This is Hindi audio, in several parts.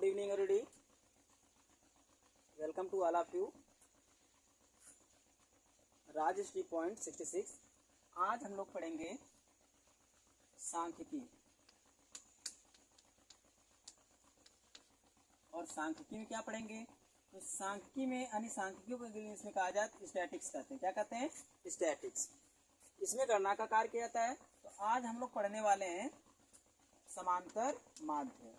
Good evening everybody, welcome to all of you. Rajshree point 66। आज हम लोग पढ़ेंगे सांख्यिकी। और सांख्यिकी में क्या पढ़ेंगे? तो सांख्यिकी में यानी सांख्यिकी को इंग्लिश में कहा जाता है स्टैटिक्स कहते हैं। क्या कहते हैं? स्टैटिक्स। इसमें गणना का कार्य किया जाता है। तो आज हम लोग पढ़ने वाले हैं समांतर माध्य।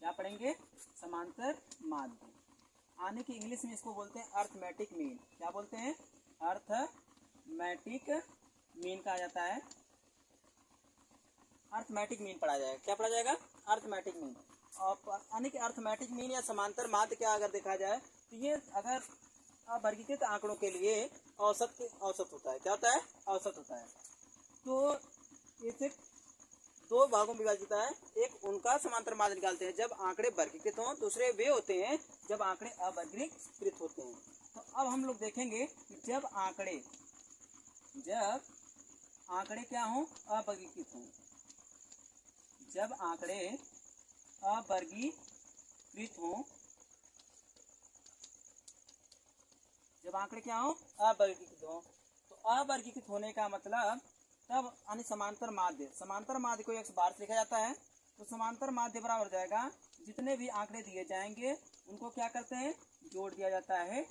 क्या पढ़ेंगे? समांतर माध्य, आने की इंग्लिश में इसको बोलते हैं अर्थमेटिक मीन। क्या बोलते हैं? अर्थमेटिक मीन कहा जाता है। अर्थमेटिक मीन पढ़ा जाएगा। क्या पढ़ा जाएगा? Arithmetic mean. और यानी कि अर्थमेटिक मीन या समांतर माध्य क्या अगर देखा जाए तो ये अगर अवर्गीकृत आंकड़ों के लिए औसत होता है। क्या होता है? औसत होता है। तो इसे दो भागों में विभाजित है। एक उनका समांतर माध्य निकालते हैं जब आंकड़े वर्गीकृत हों, दूसरे वे होते हैं जब आंकड़े अवर्गीकृत होते हैं। तो अब हम लोग देखेंगे कि जब आंकड़े क्या हों? अवर्गीकृत हों। जब आंकड़े अवर्गीकृत हों, जब आंकड़े क्या हों? अवर्गीकृत हों। तो अवर्गीकृत होने का मतलब तब यानी समांतर माध्य को x बार से लिखा जाता है। तो समांतर माध्य बराबर हो जाएगा जितने भी आंकड़े दिए जाएंगे उनको क्या करते हैं? जोड़ दिया जाता है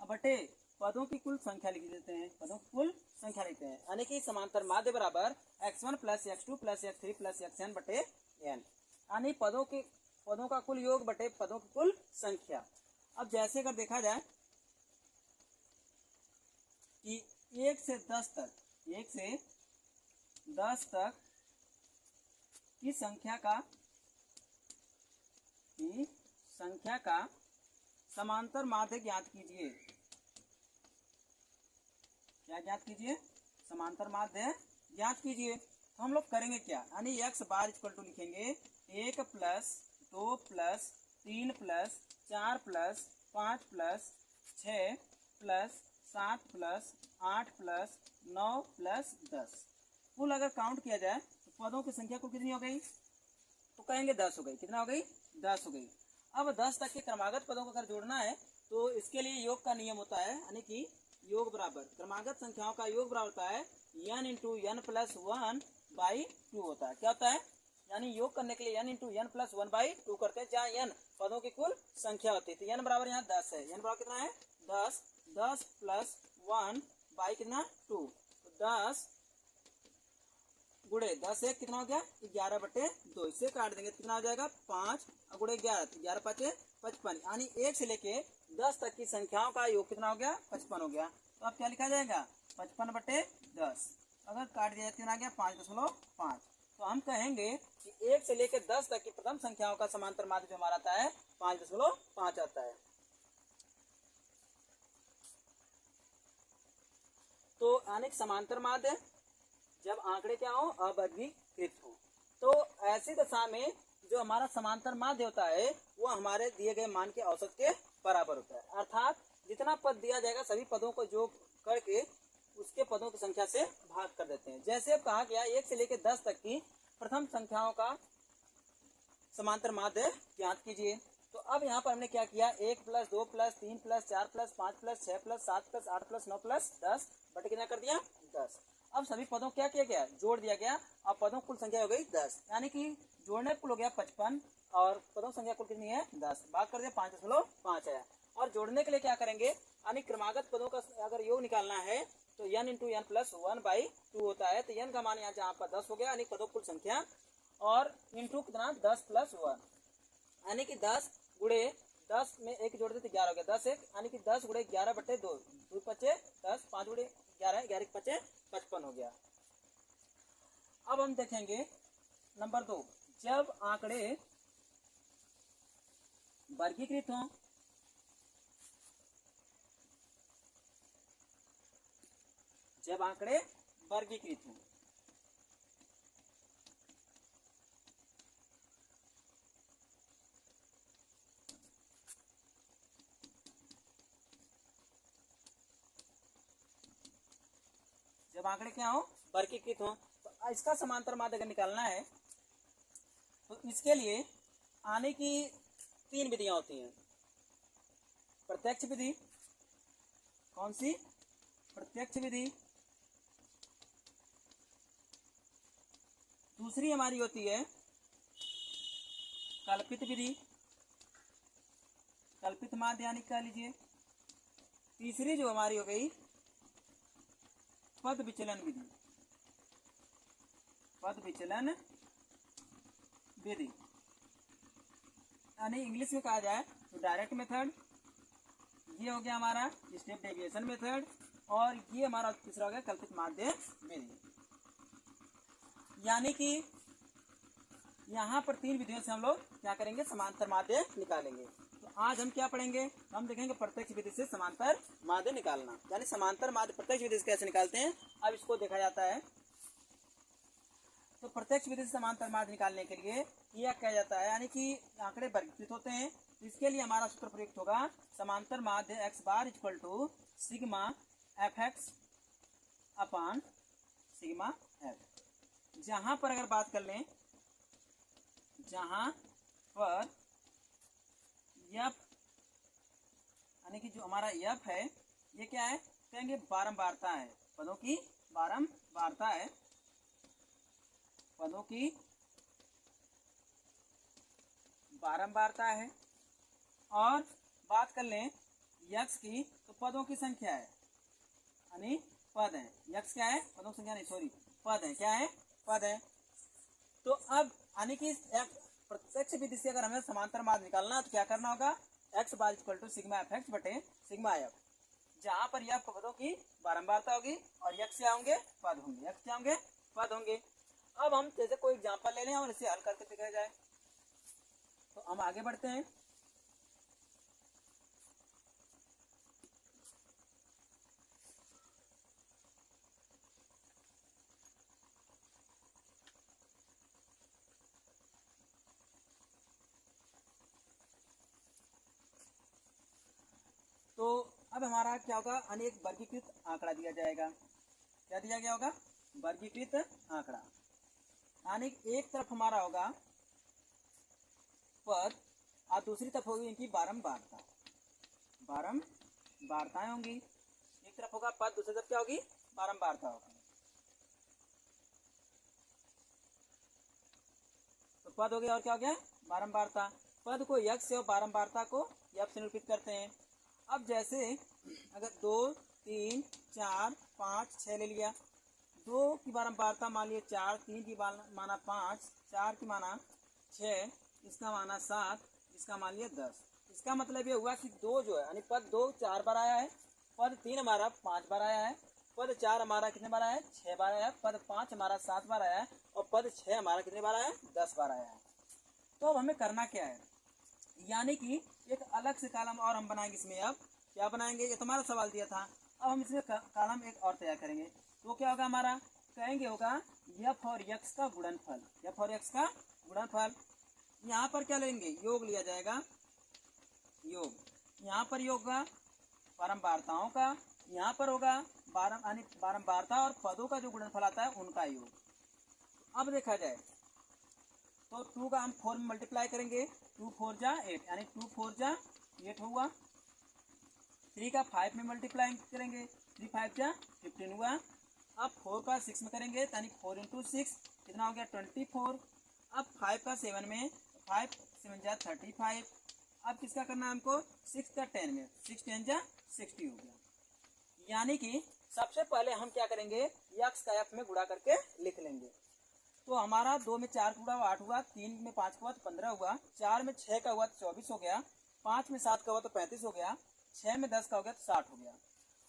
बटे पदों की कुल संख्या लिख देते हैं। पदों की कुल संख्या लिखते हैं यानी कि समांतर माध्य बराबर x1 plus x2 plus x3 plus xn बटे n, यानी पदों का कुल योग बटे पदों की कुल संख्या। अब जैसे अगर देखा जाए कि 1 से 10 तक की संख्या का समांतर माध्य ज्ञात कीजिए। क्या ज्ञात कीजिए? समांतर माध्य ज्ञात कीजिए। तो हम लोग करेंगे क्या? यानी x बार इक्वल टू लिखेंगे 1 plus 2 plus 3 plus 4 plus 5 plus 6 plus 7 plus 8 plus 9 plus 10। कुल अगर काउंट किया जाए तो पदों की संख्या कुल कितनी हो गई? तो कहेंगे 10 हो गई। कितना हो गई? 10 हो गई। अब 10 तक के क्रमागत पदों को अगर जोड़ना है तो इसके लिए योग का नियम होता है, यानी कि योग बराबर क्रमागत संख्याओं का योग बराबर होता है n into n plus 1 by 2 होता है। क्या होता है? यानी योग करने के लिए n into n plus 1 by 2 करते हैं, जहाँ n पदों की कुल संख्या होती है। तो n बराबर यहाँ 10 है। n बराबर कितना है? 10। 10 प्लस 1 बाई कितना? 2। 10 गुड़े 10 एक कितना हो गया? 11 बटे 2। इससे काट देंगे कितना हो जाएगा? 5 गुड़े 11, 11 5 55, यानी 1 से लेके 10 तक की संख्याओं का योग कितना हो गया? 55 हो गया। तो अब क्या लिखा जाएगा? 55 बटे 10। अगर काट दिया कितना आ गया? 5.5। तो हम कहेंगे कि 1 से लेकर 10 तक की प्रथम संख्याओं का समांतर माध्य जो हमारा आता है 5.5 आता है। तो यानी समांतर माध्य जब आंकड़े क्या हो? अवर्गीकृत हो। तो ऐसी दशा में जो हमारा समांतर माध्य होता है वो हमारे दिए गए मान के औसत के बराबर होता है। अर्थात जितना पद दिया जाएगा सभी पदों को जोड़ करके उसके पदों की संख्या से भाग कर देते हैं। जैसे अब कहा गया 1 से लेकर 10 तक की प्रथम संख्याओं का समांतर माध्य ज्ञात कीजिए। तो अब यहाँ पर हमने क्या किया? 1 plus 2 plus 3 plus 4 plus 5 plus 6 plus 7 plus 8 plus 9 plus 10 बटे कितना कर दिया? 10। अब सभी पदों क्या किया गया? जोड़ दिया गया। अब पदों कुल संख्या हो गई 10, यानी कि जोड़ने कुल हो गया 55 और पदों संख्या कुल कितनी है? 10। भाग कर दिया 5.5 है। और जोड़ने के लिए क्या करेंगे? यानी क्रमागत पदों का अगर योग निकालना है तो n into n plus 1 by 2 होता है। तो n का मान यहाँ जहाँ पर 10 हो गया, यानी पदों कुल संख्या, और इंटू कितना? 10 प्लस 1, यानी कि 10 गुड़े 10 में एक जोड़ देते 11 हो गया। 10 एक यानी कि 10 गुड़े 11 बटे 2, 2 5 10, 5 गुड़े 11, 11 5 55 हो गया। अब हम देखेंगे नंबर 2, जब आंकड़े वर्गीकृत हों, जब आंकड़े वर्गीकृत हों जब आंकड़े क्या हो? वर्गीकृत हो। तो इसका समांतर माध्य अगर निकालना है तो इसके लिए आने की 3 विधियां होती हैं। प्रत्यक्ष विधि, कौन सी? प्रत्यक्ष विधि। दूसरी हमारी होती है कल्पित विधि, कल्पित माध्य यानी कह लीजिए। तीसरी जो हमारी हो गई पद विचलन विधि, पद विचलन विधि यानी इंग्लिश में कहा जाए तो डायरेक्ट मेथड, ये हो गया हमारा स्टेप डेविएशन मेथड, और ये हमारा तीसरा हो गया कल्पित माध्य विधि। यानी कि यहाँ पर 3 विधियों से हम लोग क्या करेंगे? समांतर माध्य निकालेंगे। तो आज हम क्या पढ़ेंगे? हम देखेंगे प्रत्यक्ष विधि से समांतर माध्य निकालना, यानी समांतर माध्य प्रत्यक्ष विधि से कैसे निकालते हैं, अब इसको देखा जाता है। तो प्रत्यक्ष विधि से समांतर माध्य निकालने के लिए यह कहा जाता है, यानी कि आंकड़े वर्गीकृत होते हैं। इसके लिए हमारा सूत्र प्रयुक्त होगा समांतर माध्य x bar equal to sigma F X upon sigma F. जहां पर अगर बात कर लें, जहां पर यफ यानी कि जो हमारा यफ है ये क्या है? कहेंगे बारंबारता है, पदों की बारंबारता है, पदों की बारंबारता है। और बात कर लें यक्स की, तो पदों की संख्या है, यानी पद है। यक्स क्या है? पदों की संख्या नहीं, सॉरी, पद है। क्या है? पद है। तो अब यानी कि प्रत्यक्ष विधि से अगर हमें समांतर माध्य निकालना तो क्या करना होगा? x bar equal to sigma F X बटे सिग्मा एफ, जहां पर यह पदों की बारंबारता होगी और x क्या होंगे? पद होंगे। x क्या होंगे? पद होंगे। अब हम जैसे कोई एग्जांपल ले लें और इसे हल करके दिखाया जाए, तो हम आगे बढ़ते हैं। तो अब हमारा क्या होगा? अनेक वर्गीकृत आंकड़ा दिया जाएगा। क्या दिया गया होगा? वर्गीकृत आंकड़ा। यानी एक तरफ हमारा होगा पद और दूसरी तरफ होगी इनकी बारंबारता, बारंबारताएं होंगी। एक तरफ होगा पद, दूसरी तरफ क्या होगी? बारंबारता होगी। तो पद हो गया और क्या हो गया? बारंबारता। पद को यक्स से और बारंबारता को यफ से निरूपित करते हैं। अब जैसे अगर 2, 3, 4, 5, 6 ले लिया, 2 की बारंबारता मान लिया 4, 3 की माना 5, 4 की माना 6, इसका माना 7, इसका मान लिया 10। इसका मतलब ये हुआ कि 2 जो है, यानी पद 2 4 बार आया है, पद 3 हमारा 5 बार आया है, पद 4 हमारा कितने बार आया है? 6 बार आया है, पद 5 हमारा 7 बार आया है, और पद 6 हमारा कितने बार आया है? 10 बार आया है। तो अब हमें करना क्या है? यानी कि एक अलग से कॉलम और हम बनाएंगे इसमें। अब क्या बनाएंगे? ये तुम्हारा सवाल दिया था। अब हम इसमें कॉलम एक और तैयार करेंगे। तो क्या होगा हमारा? कहेंगे होगा यफ और यक्स का गुणनफल, यफ और यक्स का गुणनफल। यहाँ पर क्या लेंगे? योग लिया जाएगा, योग। यहाँ पर योग होगा बारंबारताओं का, यहाँ पर होगा बारंबारता और पदों का जो गुणनफल आता है उनका योग। अब देखा जाए तो 2 का हम 4 में मल्टीप्लाई करेंगे, 2 4 जा 8, यानी 2 4 जा 8 हुआ। 3 का 5 में मल्टीप्लाई करेंगे, 3 5 जा 15 हुआ। अब 4 का 6 में करेंगे, यानी 4 इंटू 6 कितना हो गया? 24। अब 5 का 7 में, 5 7 जा 35। अब किसका करना है हमको? 6 का 10 में, 6 10 जा 60 हो गया। यानी कि सबसे पहले हम क्या करेंगे? यक्स का एफ में गुणा करके लिख लेंगे। तो हमारा 2 में 4 का गुणा 8 हुआ, 3 में 5 का हुआ तो 15 हुआ, 4 में 6 का हुआ तो 24 हो गया, 5 में 7 का हुआ तो 35 हो गया, 6 में 10 का हो गया तो 60 हो गया।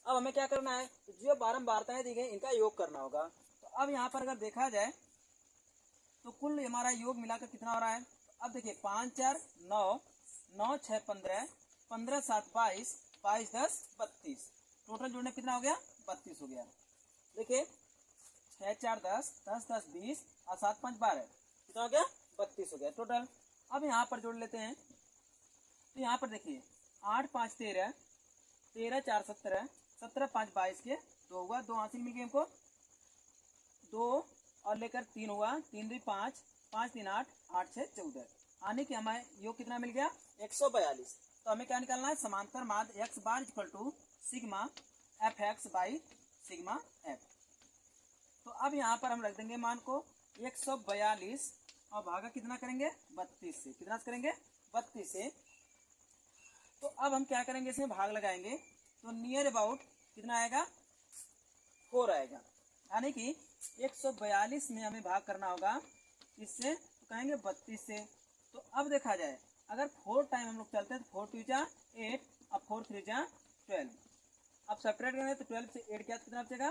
अब हमें क्या करना है? जो बारंबारताएं दी गई इनका योग करना होगा। तो अब यहाँ पर अगर देखा जाए तो कुल हमारा योग मिलाकर कितना हो रहा है? अब देखिए 5 4 9, 9 6 15, 15 7 22, 22 10 32, टोटल जोड़ने कितना हो गया? 32 हो गया। देखिए 6 4 10, 10 10 20 और 7 5 12, कितना हो गया? 32 हो गया टोटल। अब यहाँ पर जोड़ लेते हैं। तो यहाँ पर देखिए 8 5 13, 13 4 17, 17 5 22 के 2 हुआ, 2 हासिल मिल गए हमको, 2 और लेकर 3 हुआ, 3 2 5, 5 3 8, 8 6 14, यानी कि हमें योग कितना मिल गया 142। तो हमें क्या निकालना है, समांतर माध्य X bar equal to sigma F X by sigma F. तो अब यहाँ पर हम रख देंगे मान को 142 और भागा कितना करेंगे 32 से, कितना से करेंगे 32 से। तो अब हम क्या करेंगे, इसमें भाग लगाएंगे तो नियर अबाउट कितना आएगा 4 आएगा, यानी कि 142 में हमें भाग करना होगा इससे, तो कहेंगे 32 से। तो अब देखा जाए अगर 4 टाइम हम लोग चलते हैं तो 4 2 जा 8 और 4 3 जा 12। अब सेपरेट करेंगे तो 12 से 8 क्या कितना बचेगा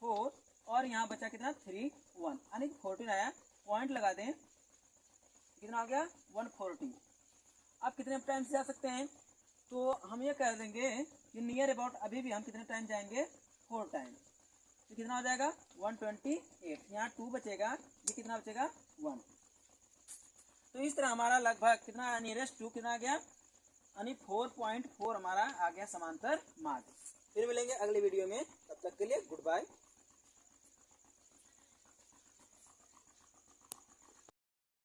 4, और यहाँ बचा कितना 3 1, यानी कि 14 आया। पॉइंट लगा दें कितना हो गया 140। अब कितने टाइम से जा सकते हैं, तो हम ये कह देंगे कि नियर अबाउट अभी भी हम कितने टाइम जाएंगे 4 टाइम, तो कितना हो जाएगा 128। यहाँ 2 बचेगा, ये कितना बचेगा 1। तो इस तरह हमारा लगभग कितना नियरेस्ट 2 कितना आ गया, यानी 4.4 हमारा आ गया समांतर माध्य। फिर मिलेंगे अगले वीडियो में, तब तक के लिए गुड बाय।